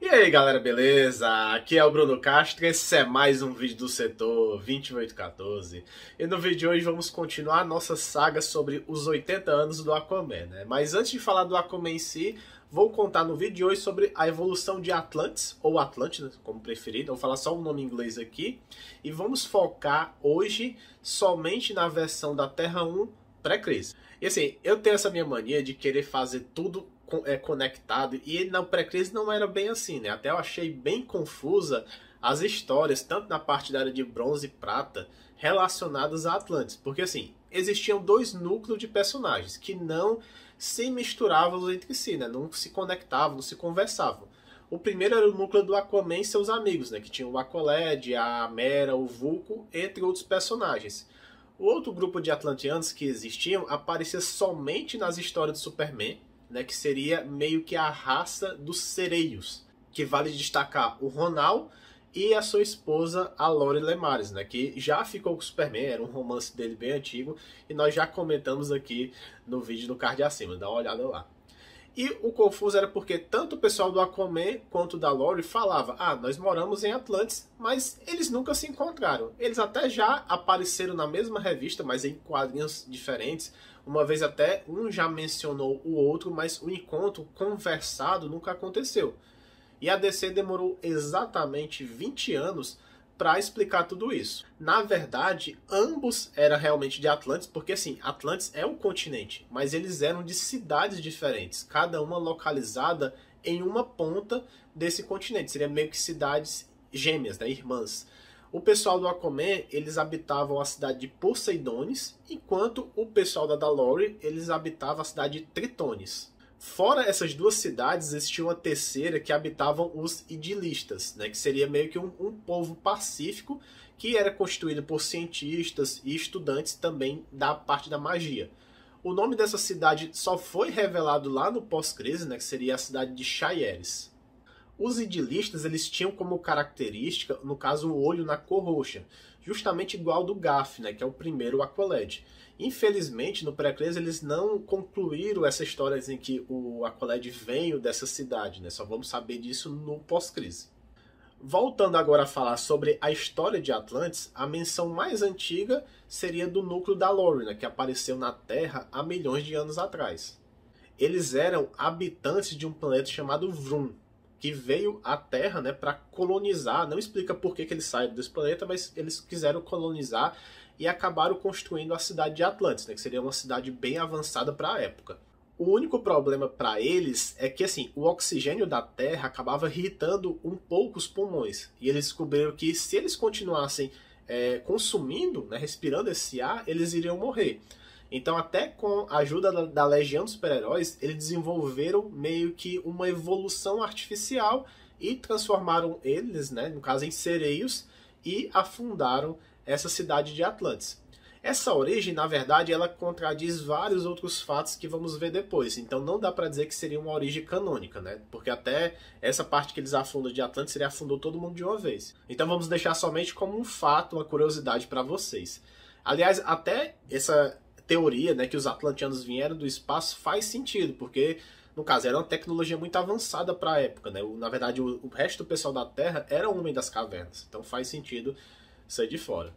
E aí galera, beleza? Aqui é o Bruno Castro, esse é mais um vídeo do setor 2814. E no vídeo de hoje vamos continuar a nossa saga sobre os 80 anos do Aquaman, né? Mas antes de falar do Aquaman em si, vou contar no vídeo de hoje sobre a evolução de Atlantis, ou Atlântida, como preferido. Vou falar só o nome em inglês aqui. E vamos focar hoje somente na versão da Terra 1 pré-crise. E assim, eu tenho essa minha mania de querer fazer tudo conectado, e na pré-crise não era bem assim, né? Até eu achei bem confusa as histórias, tanto na parte da Era de Bronze e Prata, relacionadas a Atlantis. Porque assim, existiam dois núcleos de personagens que não se misturavam entre si, né? Não se conectavam, não se conversavam. O primeiro era o núcleo do Aquaman e seus amigos, né? Que tinham o Aqualad, a Mera, o Vulco, entre outros personagens. O outro grupo de atlanteanos que existiam aparecia somente nas histórias do Superman, né, que seria meio que a raça dos sereios, que vale destacar o Ronal e a sua esposa, a Lori Lemares, né, que já ficou com o Superman, era um romance dele bem antigo, e nós já comentamos aqui no vídeo no card acima, dá uma olhada lá. E o confuso era porque tanto o pessoal do Aquaman quanto da Lori falava: ah, nós moramos em Atlantis, mas eles nunca se encontraram. Eles até já apareceram na mesma revista, mas em quadrinhos diferentes. Uma vez até um já mencionou o outro, mas o encontro conversado nunca aconteceu. E a DC demorou exatamente 20 anos para explicar tudo isso. Na verdade, ambos eram realmente de Atlantis, porque assim, Atlantis é um continente, mas eles eram de cidades diferentes, cada uma localizada em uma ponta desse continente. Seria meio que cidades gêmeas, né, irmãs. O pessoal do Aquaman, eles habitavam a cidade de Poseidones, enquanto o pessoal da Lori, eles habitavam a cidade de Tritones. Fora essas duas cidades, existia uma terceira que habitavam os Idilistas, né, que seria meio que um povo pacífico que era constituído por cientistas e estudantes também da parte da magia. O nome dessa cidade só foi revelado lá no pós-crise, né, que seria a cidade de Chayeres. Os Idilistas, eles tinham como característica, no caso, o olho na cor roxa, justamente igual ao do Gaff, né, que é o primeiro Aqualad. Infelizmente, no pré-crise, eles não concluíram essa história em que o Aqualad veio dessa cidade, né? Só vamos saber disso no pós-crise. Voltando agora a falar sobre a história de Atlantis, a menção mais antiga seria do núcleo da Lori, né, que apareceu na Terra há milhões de anos atrás. Eles eram habitantes de um planeta chamado Vroom, que veio à Terra, né, para colonizar. Não explica por que eles saíram desse planeta, mas eles quiseram colonizar e acabaram construindo a cidade de Atlantis, né, que seria uma cidade bem avançada para a época. O único problema para eles é que assim, o oxigênio da Terra acabava irritando um pouco os pulmões. E eles descobriram que se eles continuassem consumindo, né, respirando esse ar, eles iriam morrer. Então, até com a ajuda da Legião dos Super-Heróis, eles desenvolveram meio que uma evolução artificial e transformaram eles, né, no caso, em sereios, e afundaram essa cidade de Atlantis. Essa origem, na verdade, ela contradiz vários outros fatos que vamos ver depois. Então não dá para dizer que seria uma origem canônica, né? Porque até essa parte que eles afundam de Atlantis, ele afundou todo mundo de uma vez. Então vamos deixar somente como um fato, uma curiosidade para vocês. Aliás, até essa teoria, né, que os atlanteanos vieram do espaço faz sentido, porque no caso era uma tecnologia muito avançada para a época, né? Na verdade, o resto do pessoal da Terra era homem das cavernas. Então faz sentido sair de fora.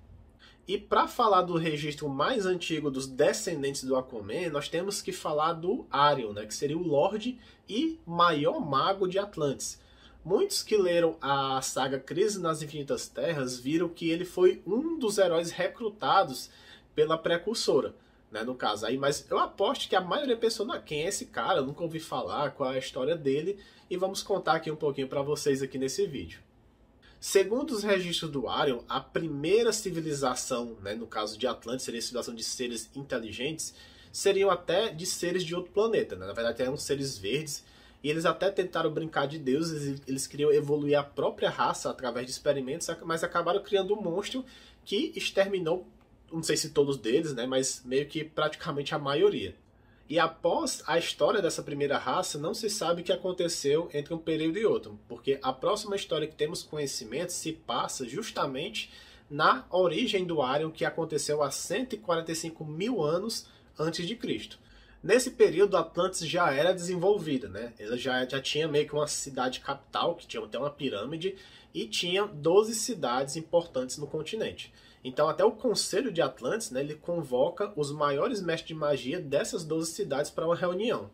E para falar do registro mais antigo dos descendentes do Aquaman, nós temos que falar do Arion, né, que seria o Lorde e maior mago de Atlantis. Muitos que leram a saga Crise nas Infinitas Terras viram que ele foi um dos heróis recrutados pela Precursora, né, no caso aí. Mas eu aposto que a maioria pensou: quem é esse cara? Eu nunca ouvi falar, qual é a história dele, e vamos contar aqui um pouquinho para vocês aqui nesse vídeo. Segundo os registros do Arion, a primeira civilização, né, no caso de Atlantis, seria a civilização de seres inteligentes, seriam até de seres de outro planeta, né? Na verdade eram seres verdes, e eles até tentaram brincar de deuses, eles queriam evoluir a própria raça através de experimentos, mas acabaram criando um monstro que exterminou, não sei se todos deles, né, mas meio que praticamente a maioria. E após a história dessa primeira raça, não se sabe o que aconteceu entre um período e outro, porque a próxima história que temos conhecimento se passa justamente na origem do Arion, que aconteceu há 145 mil anos antes de Cristo. Nesse período, Atlantis já era desenvolvida, né? Ela já tinha meio que uma cidade capital, que tinha até uma pirâmide, e tinha 12 cidades importantes no continente. Então até o Conselho de Atlantis, né, ele convoca os maiores mestres de magia dessas 12 cidades para uma reunião.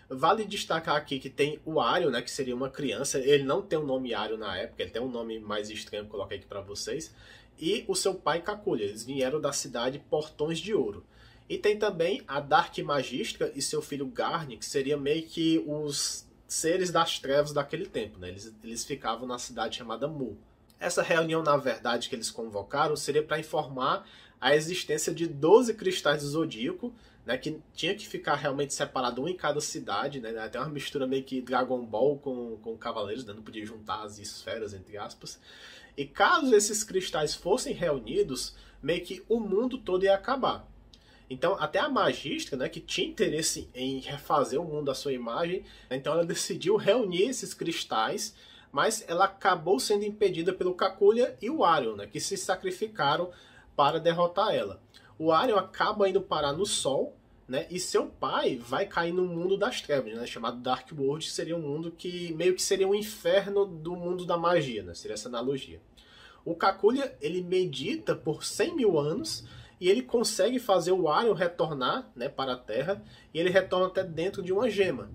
Vale destacar aqui que tem o Ario, né, que seria uma criança. Ele não tem o nome Ario na época, ele tem um nome mais estranho que eu coloquei aqui para vocês. E o seu pai Kakulia, eles vieram da cidade Portões de Ouro. E tem também a Dark Magistra e seu filho Garni, que seria meio que os seres das trevas daquele tempo, né? Eles ficavam na cidade chamada Mu. Essa reunião, na verdade, que eles convocaram seria para informar a existência de 12 cristais do Zodíaco, né, que tinha que ficar realmente separado um em cada cidade, né? Até uma mistura meio que Dragon Ball com Cavaleiros, né? Não podia juntar as esferas, entre aspas. E caso esses cristais fossem reunidos, meio que o mundo todo ia acabar. Então, até a Magistra, né, que tinha interesse em refazer o mundo à sua imagem, então ela decidiu reunir esses cristais, mas ela acabou sendo impedida pelo Kakulia e o Arion, né, que se sacrificaram para derrotar ela. O Arion acaba indo parar no Sol, né, e seu pai vai cair no mundo das trevas, né, chamado Dark World, que seria um mundo que meio que seria um inferno do mundo da magia, né, seria essa analogia. O Kakulia, ele medita por 100 mil anos, e ele consegue fazer o Arion retornar, né, para a Terra, e ele retorna até dentro de uma gema.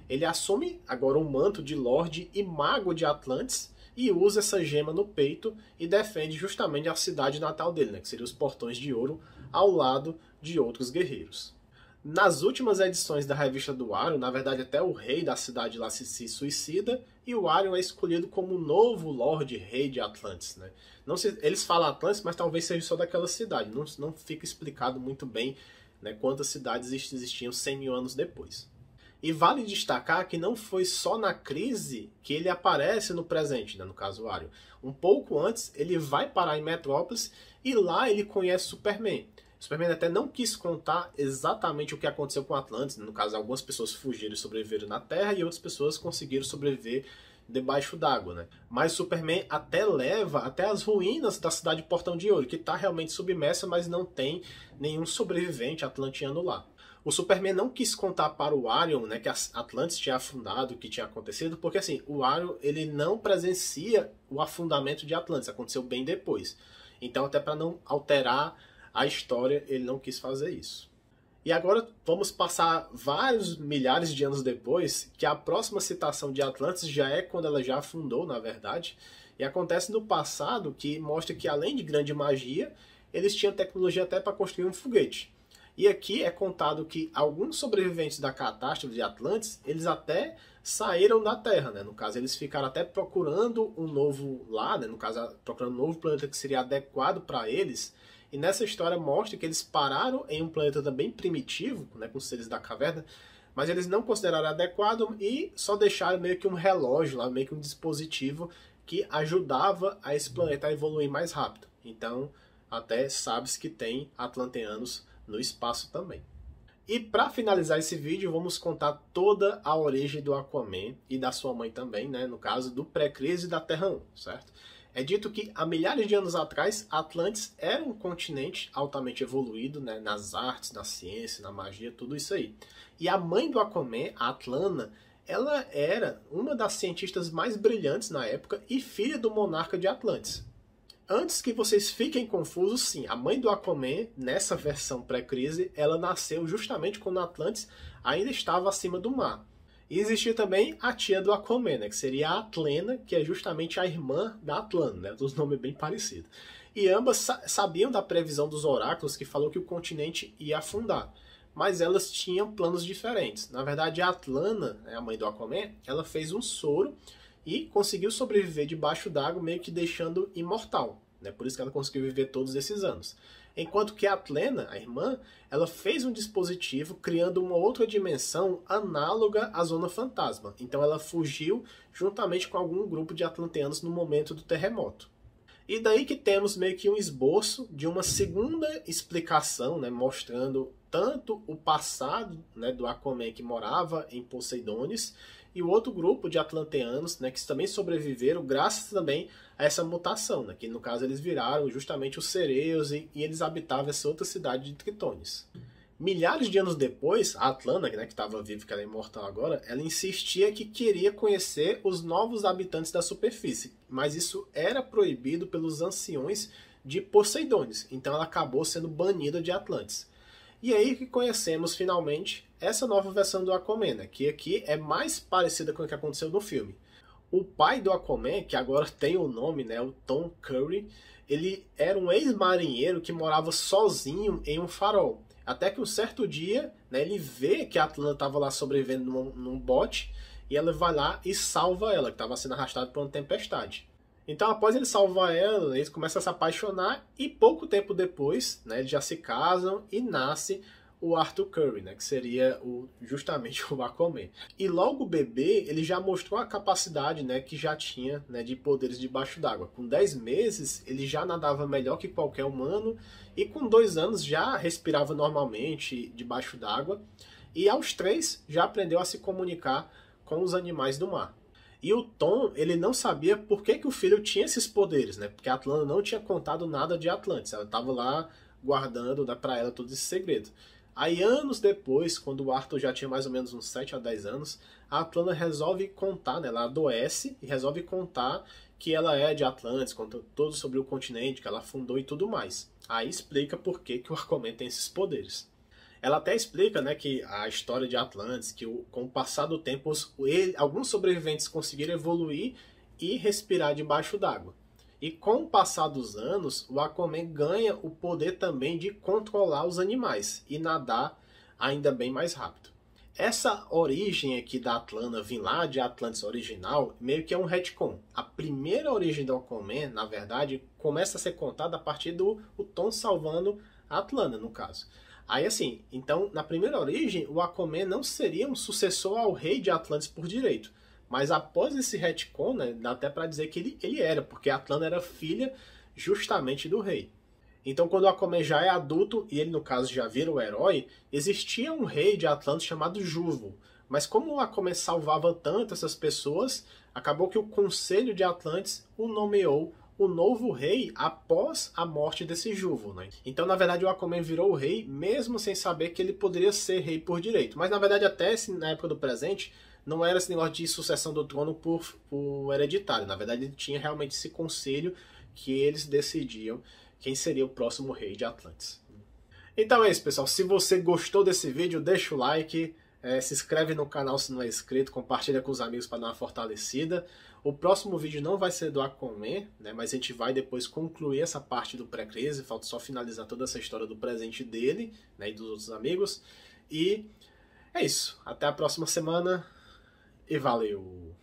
Ele assume agora o manto de Lorde e Mago de Atlantis e usa essa gema no peito e defende justamente a cidade natal dele, né, que seria os Portões de Ouro, ao lado de outros guerreiros. Nas últimas edições da revista do Arion, na verdade até o rei da cidade lá se suicida, e o Arion é escolhido como o novo Lorde Rei de Atlantis, né? Não se, eles falam Atlantis, mas talvez seja só daquela cidade. Não fica explicado muito bem, né, quantas cidades existiam 100 mil anos depois. E vale destacar que não foi só na crise que ele aparece no presente, né, no caso o Arion. Um pouco antes, ele vai parar em Metrópolis e lá ele conhece Superman. O Superman até não quis contar exatamente o que aconteceu com Atlantis. No caso, algumas pessoas fugiram e sobreviveram na Terra e outras pessoas conseguiram sobreviver debaixo d'água, né? Mas Superman até leva até as ruínas da cidade de Portão de Ouro, que está realmente submersa, mas não tem nenhum sobrevivente atlantiano lá. O Superman não quis contar para o Arion, né, que Atlantis tinha afundado, o que tinha acontecido, porque assim, o Arion ele não presencia o afundamento de Atlantis, aconteceu bem depois. Então, até para não alterar a história, ele não quis fazer isso. E agora vamos passar vários milhares de anos depois, que a próxima citação de Atlantis já é quando ela já afundou, na verdade, e acontece no passado, que mostra que além de grande magia, eles tinham tecnologia até para construir um foguete. E aqui é contado que alguns sobreviventes da catástrofe de Atlantis, eles até saíram da Terra, né? No caso, eles ficaram até procurando um novo lar, né? No caso, procurando um novo planeta que seria adequado para eles. E nessa história mostra que eles pararam em um planeta também primitivo, né, com os seres da caverna, mas eles não consideraram adequado e só deixaram meio que um relógio lá, meio que um dispositivo que ajudava a esse planeta a evoluir mais rápido. Então, até sabe-se que tem atlanteanos no espaço também. E para finalizar esse vídeo, vamos contar toda a origem do Aquaman e da sua mãe também, né, no caso do pré-crise da Terra 1, certo? É dito que há milhares de anos atrás, Atlantis era um continente altamente evoluído, né, nas artes, na ciência, na magia, tudo isso aí. E a mãe do Aquaman, a Atlana, ela era uma das cientistas mais brilhantes na época e filha do monarca de Atlantis. Antes que vocês fiquem confusos, sim, a mãe do Aquaman, nessa versão pré-crise, ela nasceu justamente quando Atlantis ainda estava acima do mar. E existia também a tia do Aquaman, né, que seria a Atlena, que é justamente a irmã da Atlana, né, dos nomes bem parecidos. E ambas sabiam da previsão dos oráculos que falou que o continente ia afundar. Mas elas tinham planos diferentes. Na verdade, a Atlana, a mãe do Aquaman, ela fez um soro e conseguiu sobreviver debaixo d'água, meio que deixando imortal, né? Por isso que ela conseguiu viver todos esses anos. Enquanto que a Atlena, a irmã, ela fez um dispositivo criando uma outra dimensão análoga à Zona Fantasma. Então ela fugiu juntamente com algum grupo de atlanteanos no momento do terremoto. E daí que temos meio que um esboço de uma segunda explicação, né, mostrando tanto o passado, né, do Aquaman que morava em Poseidones e o outro grupo de atlanteanos, né, que também sobreviveram graças também a essa mutação, né, que no caso eles viraram justamente os Sereios e eles habitavam essa outra cidade de Tritones. Milhares de anos depois, a Atlanna, né, que estava viva, que ela é imortal agora, ela insistia que queria conhecer os novos habitantes da superfície, mas isso era proibido pelos anciões de Poseidones, então ela acabou sendo banida de Atlantis. E aí que conhecemos finalmente essa nova versão do Aquaman, né, que aqui é mais parecida com o que aconteceu no filme. O pai do Aquaman, que agora tem o nome, né, o Tom Curry, ele era um ex-marinheiro que morava sozinho em um farol. Até que um certo dia, né, ele vê que a Atlanna estava lá sobrevivendo num bote e ela vai lá e salva ela, que estava sendo arrastada por uma tempestade. Então, após ele salvar ela, eles começam a se apaixonar e pouco tempo depois, né, eles já se casam e nasce o Arthur Curry, né, que seria justamente o Aquaman. E logo o bebê, ele já mostrou a capacidade, né, que já tinha, né, de poderes debaixo d'água. Com 10 meses, ele já nadava melhor que qualquer humano e com 2 anos já respirava normalmente debaixo d'água. E aos 3 já aprendeu a se comunicar com os animais do mar. E o Tom, ele não sabia por que o filho tinha esses poderes, né? Porque a Atlanna não tinha contado nada de Atlantis. Ela estava lá guardando, né, para ela todo esse segredo. Aí, anos depois, quando o Arthur já tinha mais ou menos uns 7 a 10 anos, a Atlanna resolve contar, né? Ela adoece e resolve contar que ela é de Atlantis, conta tudo sobre o continente, que ela fundou e tudo mais. Aí explica por que o Aquaman tem esses poderes. Ela até explica, né, que a história de Atlantis, que com o passar do tempo, alguns sobreviventes conseguiram evoluir e respirar debaixo d'água. E com o passar dos anos, o Aquaman ganha o poder também de controlar os animais e nadar ainda bem mais rápido. Essa origem aqui da Atlanna, vir lá de Atlantis original, meio que é um retcon. A primeira origem do Aquaman, na verdade, começa a ser contada a partir do Tom salvando a Atlanna, no caso. Aí assim, então, na primeira origem, o Aquaman não seria um sucessor ao rei de Atlantis por direito. Mas após esse retcon, né, dá até para dizer que ele era, porque a Atlanna era filha justamente do rei. Então, quando o Aquaman já é adulto, e ele no caso já vira o herói, existia um rei de Atlantis chamado Juvo. Mas como o Aquaman salvava tanto essas pessoas, acabou que o Conselho de Atlantis o nomeou o novo rei após a morte desse Juvo, né? Então, na verdade, o Aquaman virou o rei, mesmo sem saber que ele poderia ser rei por direito. Mas, na verdade, até na época do presente, não era esse negócio de sucessão do trono por hereditário. Na verdade, ele tinha realmente esse conselho que eles decidiam quem seria o próximo rei de Atlantis. Então é isso, pessoal. Se você gostou desse vídeo, deixa o like, se inscreve no canal se não é inscrito, compartilha com os amigos para dar uma fortalecida. O próximo vídeo não vai ser do Aquaman, né, mas a gente vai depois concluir essa parte do pré-crise, falta só finalizar toda essa história do presente dele, né, e dos outros amigos. E é isso. Até a próxima semana e valeu!